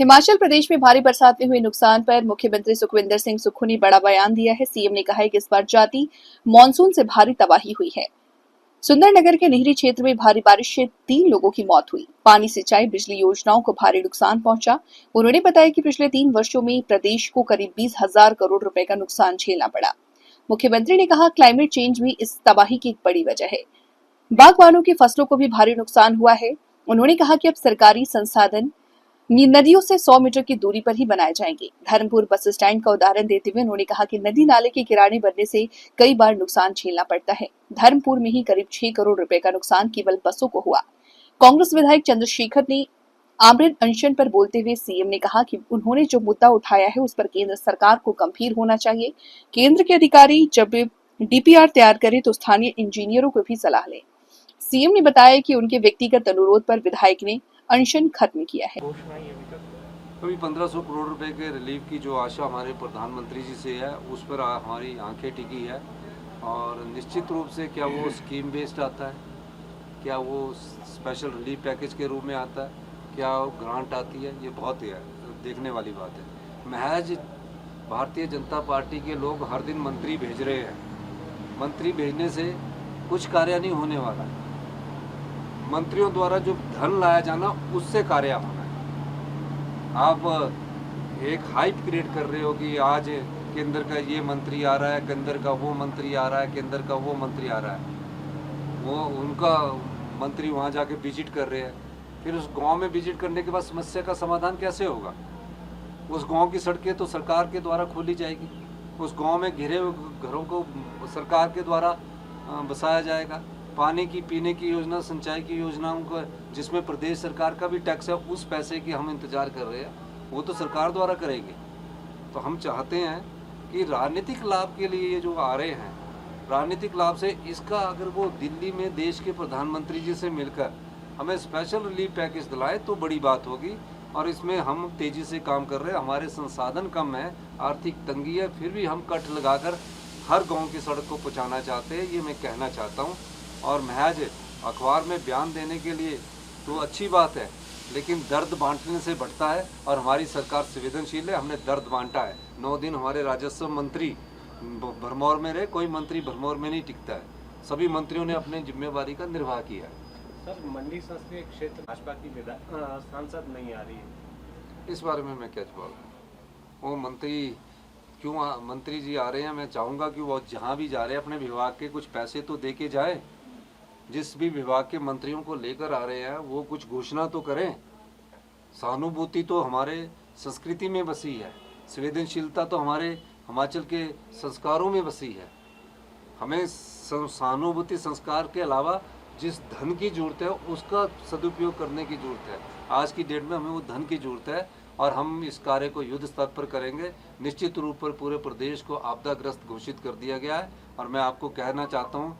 हिमाचल प्रदेश में भारी बरसात में हुए नुकसान पर मुख्यमंत्री सुखविंदर सिंह सुक्खू ने बड़ा बयान दिया है। सीएम ने कहा है कि इस बार जाती मानसून से भारी तबाही हुई है। सुंदरनगर के निहरी क्षेत्र में भारी बारिश से 3 लोगों की मौत हुई। पानी, सिंचाई, बिजली योजनाओं को भारी नुकसान पहुंचा। उन्होंने बताया कि पिछले 3 वर्षों में प्रदेश को करीब 20,000 करोड़ रुपए का नुकसान झेलना पड़ा। मुख्यमंत्री ने कहा, क्लाइमेट चेंज भी इस तबाही की एक बड़ी वजह है। बागवानों की फसलों को भी भारी नुकसान हुआ है। उन्होंने कहा कि अब सरकारी संसाधन नदियों से 100 मीटर की दूरी पर ही बनाए जाएंगे। धर्मपुर बस स्टैंड का उदाहरण देते हुए उन्होंने कहा कि नदी नाले के किनारे बनने से कई बार नुकसान झेलना पड़ता है। धर्मपुर में ही करीब 6 करोड़ रुपए का नुकसान केवल बसों को हुआ। कांग्रेस विधायक चंद्रशेखर ने आमरण अनशन पर बोलते हुए सीएम ने कहा कि उन्होंने जो मुद्दा उठाया है उस पर केंद्र सरकार को गंभीर होना चाहिए। केंद्र के अधिकारी जब डीपीआर तैयार करें तो स्थानीय इंजीनियरों को भी सलाह लें। सीएम ने बताया कि उनके व्यक्तिगत अनुरोध पर विधायक ने अनशन खत्म किया है। अभी 1500 करोड़ रुपए के रिलीफ की जो आशा हमारे प्रधानमंत्री जी से है उस पर हमारी आंखें टिकी है। और निश्चित रूप से क्या वो स्कीम बेस्ड आता है, क्या वो स्पेशल रिलीफ पैकेज के रूप में आता है, क्या वो ग्रांट आती है, ये बहुत ही है देखने वाली बात है। महज भारतीय जनता पार्टी के लोग हर दिन मंत्री भेज रहे हैं। मंत्री भेजने से कुछ कार्य नहीं होने वाला है। मंत्रियों द्वारा जो धन लाया जाना उससे कार्य होना है। आप एक हाइप क्रिएट कर रहे हो कि आज केंद्र का ये मंत्री आ रहा है, केंद्र का वो मंत्री आ रहा है, केंद्र का वो मंत्री आ रहा है, वो उनका मंत्री वहाँ जाके विजिट कर रहे हैं। फिर उस गांव में विजिट करने के बाद समस्या का समाधान कैसे होगा? उस गांव की सड़कें तो सरकार के द्वारा खोली जाएगी, उस गांव में घिरे हुए घरों को सरकार के द्वारा बसाया जाएगा। पानी की, पीने की योजना, सिंचाई की योजनाओं का जिसमें प्रदेश सरकार का भी टैक्स है, उस पैसे की हम इंतजार कर रहे हैं, वो तो सरकार द्वारा करेगी। तो हम चाहते हैं कि राजनीतिक लाभ के लिए ये जो आ रहे हैं, राजनीतिक लाभ से इसका अगर वो दिल्ली में देश के प्रधानमंत्री जी से मिलकर हमें स्पेशल रिलीफ पैकेज दिलाए तो बड़ी बात होगी। और इसमें हम तेज़ी से काम कर रहे हैं। हमारे संसाधन कम है, आर्थिक तंगी है, फिर भी हम कट लगाकर हर गाँव की सड़क को पहुँचाना चाहते हैं, ये मैं कहना चाहता हूँ। और महज अखबार में बयान देने के लिए तो अच्छी बात है, लेकिन दर्द बांटने से बढ़ता है। और हमारी सरकार संवेदनशील है, हमने दर्द बांटा है। 9 दिन हमारे राजस्व मंत्री भरमौर में रहे, कोई मंत्री भरमौर में नहीं टिकता है। सभी मंत्रियों ने अपनी जिम्मेवारी का निर्वाह किया है। सर, मंडी संसदीय क्षेत्र भाजपा की सांसद नहीं आ रही है, इस बारे में मैं क्या जवाब दूं? वो मंत्री क्यों मंत्री जी आ रहे हैं, मैं चाहूँगा कि वो जहाँ भी जा रहे हैं अपने विभाग के कुछ पैसे तो दे के जाए। जिस भी विभाग के मंत्रियों को लेकर आ रहे हैं वो कुछ घोषणा तो करें। सहानुभूति तो हमारे संस्कृति में बसी है, संवेदनशीलता तो हमारे हिमाचल के संस्कारों में बसी है। हमें सहानुभूति संस्कार के अलावा जिस धन की जरूरत है उसका सदुपयोग करने की जरूरत है। आज की डेट में हमें वो धन की जरूरत है और हम इस कार्य को युद्ध स्तर पर करेंगे। निश्चित रूप पर पूरे प्रदेश को आपदाग्रस्त घोषित कर दिया गया है। और मैं आपको कहना चाहता हूँ,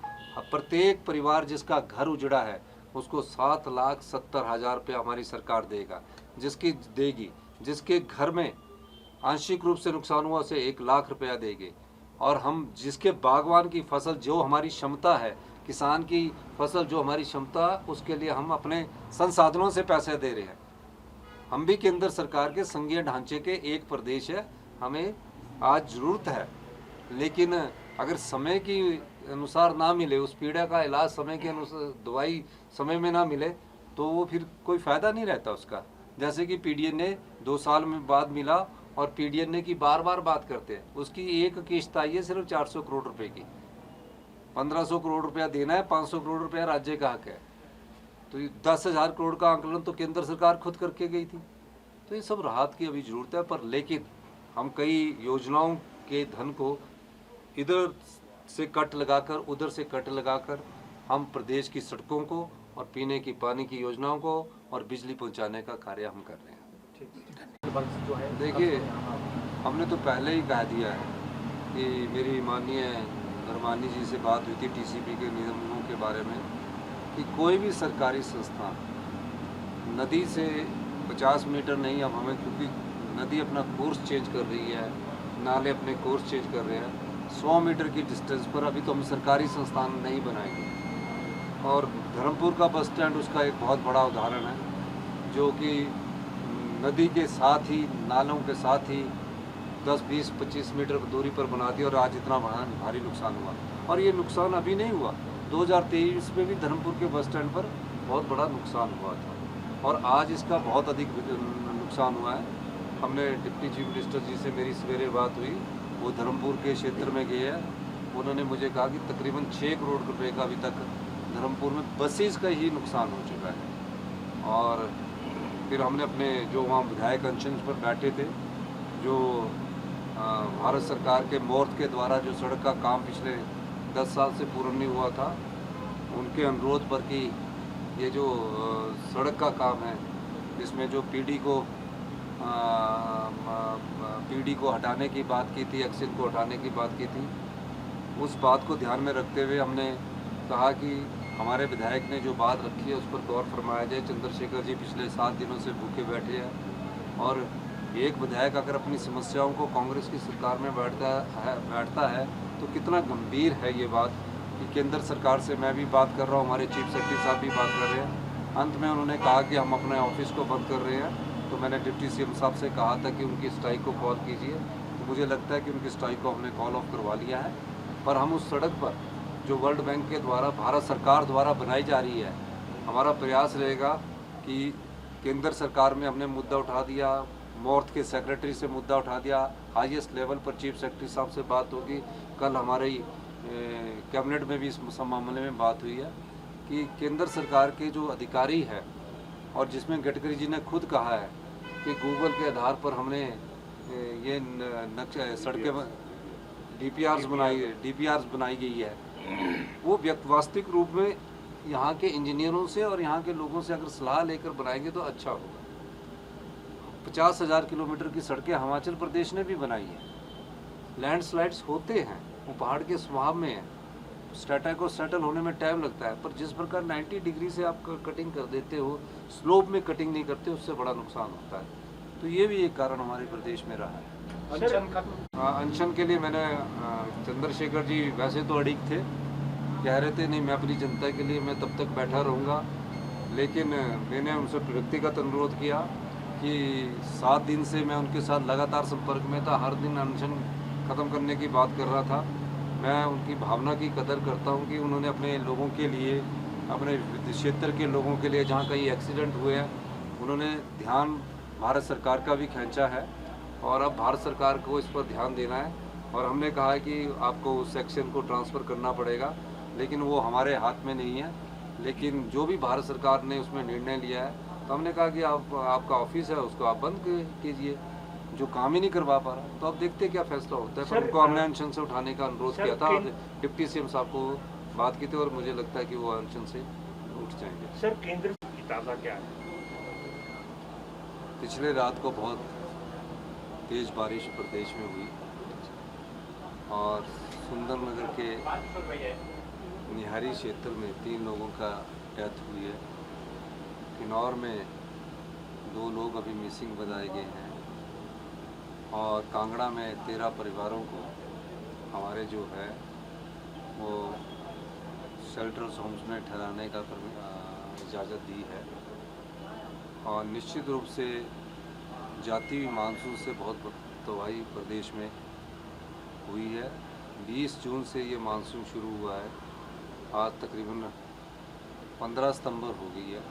प्रत्येक परिवार जिसका घर उजड़ा है उसको 7,70,000 रुपये हमारी सरकार देगी। जिसके घर में आंशिक रूप से नुकसान हुआ उसे 1 लाख रुपया देगी। और हम जिसके बागवान की फसल जो हमारी क्षमता है, किसान की फसल जो हमारी क्षमता, उसके लिए हम अपने संसाधनों से पैसे दे रहे हैं। हम भी केंद्र सरकार के संघीय ढांचे के एक प्रदेश है, हमें आज ज़रूरत है। लेकिन अगर समय की अनुसार ना मिले, उस पीड़ा का इलाज समय के अनुसार, दवाई समय में ना मिले तो वो फिर कोई फ़ायदा नहीं रहता उसका। जैसे कि पीडीएनए 2 साल में बाद मिला और पीडीएनए की बार बार बात करते हैं, उसकी एक किश्त आई है सिर्फ 400 करोड़ रुपए की। 1500 करोड़ रुपया देना है, 500 करोड़ रुपया राज्य का हक है। तो 10,000 करोड़ का आंकलन तो केंद्र सरकार खुद करके गई थी। तो ये सब राहत की अभी ज़रूरत है। पर लेकिन हम कई योजनाओं के धन को इधर से कट लगाकर, उधर से कट लगाकर हम प्रदेश की सड़कों को और पीने की पानी की योजनाओं को और बिजली पहुंचाने का कार्य हम कर रहे हैं। देखिए, हमने तो पहले ही कह दिया है कि मेरी माननीय धर्मानी जी से बात हुई थी टीसीपी के नियमों के बारे में कि कोई भी सरकारी संस्था नदी से 50 मीटर नहीं, अब हमें, क्योंकि नदी अपना कोर्स चेंज कर रही है, नाले अपने कोर्स चेंज कर रहे हैं, 100 मीटर की डिस्टेंस पर अभी तो हम सरकारी संस्थान नहीं बनाएंगे। और धर्मपुर का बस स्टैंड उसका एक बहुत बड़ा उदाहरण है, जो कि नदी के साथ ही, नालों के साथ ही 10, 20, 25 मीटर की दूरी पर बना दिया और आज इतना भारी नुकसान हुआ। और ये नुकसान अभी नहीं हुआ, 2023 में भी धर्मपुर के बस स्टैंड पर बहुत बड़ा नुकसान हुआ था और आज इसका बहुत अधिक नुकसान हुआ है। हमने डिप्टी चीफ मिनिस्टर जी से मेरी सवेरे बात हुई, वो धर्मपुर के क्षेत्र में गए हैं। उन्होंने मुझे कहा कि तकरीबन 6 करोड़ रुपए का अभी तक धर्मपुर में बसेस का ही नुकसान हो चुका है। और फिर हमने अपने जो वहाँ विधायक अनशन पर बैठे थे, जो भारत सरकार के मोर्थ के द्वारा जो सड़क का काम पिछले 10 साल से पूर्ण नहीं हुआ था, उनके अनुरोध पर कि ये जो सड़क का काम है इसमें जो पीडी को हटाने की बात की थी, एक्सिल को हटाने की बात की थी, उस बात को ध्यान में रखते हुए हमने कहा कि हमारे विधायक ने जो बात रखी है उस पर गौर फरमाया जाए। चंद्रशेखर जी पिछले 7 दिनों से भूखे बैठे हैं और एक विधायक अगर अपनी समस्याओं को कांग्रेस की सरकार में बैठता है तो कितना गंभीर है ये बात कि केंद्र सरकार से मैं भी बात कर रहा हूँ, हमारे चीफ सेक्रेटरी साहब भी बात कर रहे हैं। अंत में उन्होंने कहा कि हम अपने ऑफिस को बंद कर रहे हैं, तो मैंने डिप्टी सीएम साहब से कहा था कि उनकी स्ट्राइक को कॉल कीजिए, तो मुझे लगता है कि उनकी स्ट्राइक को हमने कॉल ऑफ करवा लिया है। पर हम उस सड़क पर जो वर्ल्ड बैंक के द्वारा भारत सरकार द्वारा बनाई जा रही है, हमारा प्रयास रहेगा कि केंद्र सरकार में हमने मुद्दा उठा दिया, मोर्थ के सेक्रेटरी से मुद्दा उठा दिया, हाईएस्ट लेवल पर चीफ सेक्रेटरी साहब से बात होगी। कल हमारे कैबिनेट में भी इस मामले में बात हुई है कि केंद्र सरकार के जो अधिकारी है और जिसमें गडकरी जी ने खुद कहा है कि गूगल के आधार पर हमने ये सड़कें डीपीआर्स बनाई गई है, वो वास्तविक रूप में यहाँ के इंजीनियरों से और यहाँ के लोगों से अगर सलाह लेकर बनाएंगे तो अच्छा होगा। 50,000 किलोमीटर की सड़कें हिमाचल प्रदेश ने भी बनाई है। लैंडस्लाइड्स होते हैं, वो पहाड़ के स्वभाव में है, स्ट्रेटा को सेटल होने में टाइम लगता है, पर जिस प्रकार 90 डिग्री से आप कटिंग कर देते हो, स्लोप में कटिंग नहीं करते, उससे बड़ा नुकसान होता है। तो ये भी एक कारण हमारे प्रदेश में रहा है। अनशन के लिए मैंने चंद्रशेखर जी वैसे तो अड़िग थे, कह रहे थे नहीं मैं अपनी जनता के लिए मैं तब तक बैठा रहूँगा, लेकिन मैंने उनसे व्यक्तिगत अनुरोध किया कि 7 दिन से मैं उनके साथ लगातार संपर्क में था, हर दिन अनशन ख़त्म करने की बात कर रहा था। मैं उनकी भावना की कदर करता हूं कि उन्होंने अपने लोगों के लिए, अपने क्षेत्र के लोगों के लिए जहां कहीं एक्सीडेंट हुए हैं, उन्होंने ध्यान भारत सरकार का भी खींचा है और अब भारत सरकार को इस पर ध्यान देना है। और हमने कहा है कि आपको उस सेक्शन को ट्रांसफ़र करना पड़ेगा, लेकिन वो हमारे हाथ में नहीं है। लेकिन जो भी भारत सरकार ने उसमें निर्णय लिया है, तो हमने कहा कि आपका ऑफिस है उसको आप बंद कीजिए, जो काम ही नहीं करवा पा रहा। तो अब देखते क्या फैसला होता है। पर उनको हमने अनशन से उठाने का अनुरोध किया था, डिप्टी सीएम साहब को बात की थी और मुझे लगता है कि वो अनशन से उठ जाएंगे। सर केंद्र की ताज़ा क्या है? पिछले रात को बहुत तेज़ बारिश प्रदेश में हुई और सुंदरनगर के निहारी क्षेत्र में 3 लोगों का डेथ हुई है। किन्नौर में 2 लोग अभी मिसिंग बताए गए हैं और कांगड़ा में 13 परिवारों को हमारे जो है वो शेल्टर्स होम्स में ठहराने का इजाज़त दी है। और निश्चित रूप से जाती हुई मानसून से बहुत तबाही प्रदेश में हुई है। 20 जून से ये मानसून शुरू हुआ है, आज तकरीबन 15 सितंबर हो गई है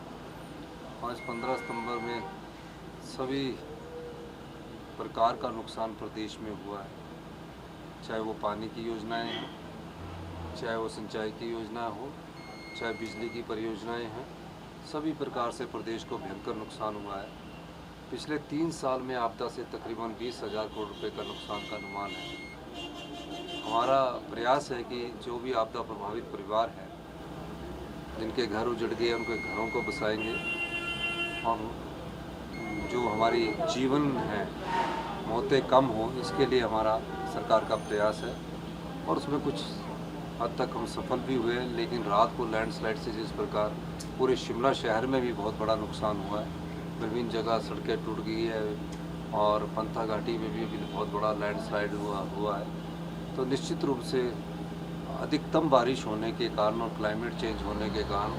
और इस 15 सितंबर में सभी प्रकार का नुकसान प्रदेश में हुआ है, चाहे वो पानी की योजनाएं हैं, चाहे वो सिंचाई की योजना हो, चाहे बिजली की परियोजनाएं हैं, सभी प्रकार से प्रदेश को भयंकर नुकसान हुआ है। पिछले 3 साल में आपदा से तकरीबन 20,000 करोड़ रुपए का नुकसान का अनुमान है। हमारा प्रयास है कि जो भी आपदा प्रभावित परिवार हैं, जिनके घर उजड़ गए, उनके घरों को बसाएंगे और जो हमारी जीवन है मौतें कम हो, इसके लिए हमारा सरकार का प्रयास है और उसमें कुछ हद तक हम सफल भी हुए। लेकिन रात को लैंडस्लाइड से जिस प्रकार पूरे शिमला शहर में भी बहुत बड़ा नुकसान हुआ है, विभिन्न जगह सड़कें टूट गई है और पंथा घाटी में भी अभी बहुत बड़ा लैंडस्लाइड हुआ है, तो निश्चित रूप से अधिकतम बारिश होने के कारण और क्लाइमेट चेंज होने के कारण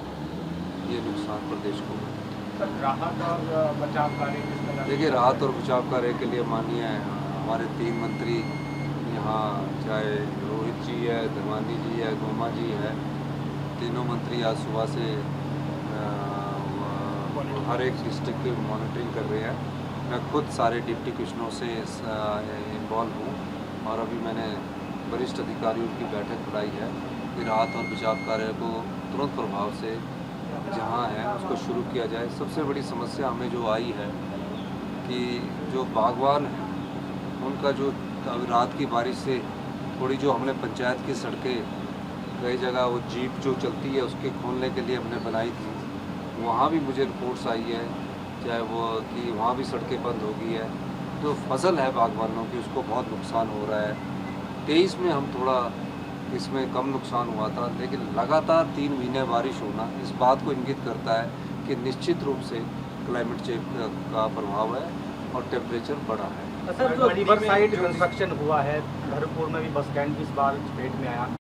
ये नुकसान प्रदेश को हुआ। सर राहत और बचाव कार्य किस तरह से देखिए, राहत और बचाव कार्य के लिए माननीय हमारे 3 मंत्री यहाँ, चाहे रोहित जी है, धर्मानी जी है, गोमा जी है, तीनों मंत्री आज सुबह से हर एक डिस्ट्रिक्ट की मॉनिटरिंग कर रहे हैं। मैं खुद सारे डिप्टी कमिश्नरों से इन्वॉल्व हूँ और अभी मैंने वरिष्ठ अधिकारियों की बैठक बुलाई है कि राहत और बचाव कार्य को तुरंत प्रभाव से जहाँ है उसको शुरू किया जाए। सबसे बड़ी समस्या हमें जो आई है कि जो बागवान हैं उनका जो अभी रात की बारिश से थोड़ी जो हमने पंचायत की सड़कें कई जगह वो जीप जो चलती है उसके खोलने के लिए हमने बनाई थी, वहाँ भी मुझे रिपोर्ट्स आई है चाहे वो कि वहाँ भी सड़कें बंद हो गई है। जो फसल है बागवानों की उसको बहुत नुकसान हो रहा है। 23 में हम थोड़ा इसमें कम नुकसान हुआ था, लेकिन लगातार 3 महीने बारिश होना इस बात को इंगित करता है कि निश्चित रूप से क्लाइमेट चेंज का प्रभाव है और टेम्परेचर बढ़ा है। सर जो रिवर साइड कंस्ट्रक्शन हुआ है, धर्मपुर में भी बस स्टैंड इस बार चपेट में आया,